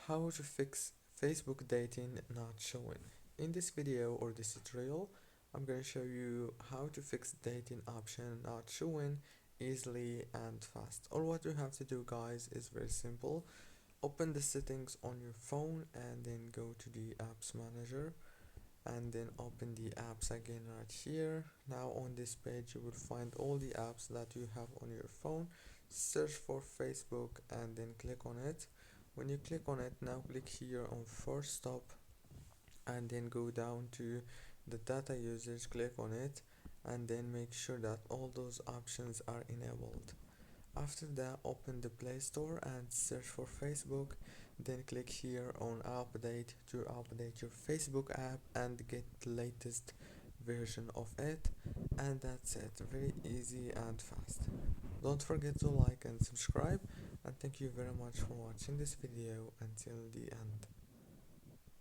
How to fix Facebook dating not showing. In this video or this tutorial, I'm going to show you how to fix dating option not showing easily and fast. All what you have to do, guys, is very simple. Open the settings on your phone and then go to the apps manager and then open the apps again right here. Now on this page you will find all the apps that you have on your phone. Search for Facebook and then click on it. When you click on it, now click here on force stop and then go down to the data usage, click on it and then make sure that all those options are enabled. After that, open the Play Store and search for Facebook, then click here on update to update your Facebook app and get the latest version of it. And that's it, very easy and fast. Don't forget to like and subscribe, and thank you very much for watching this video until the end.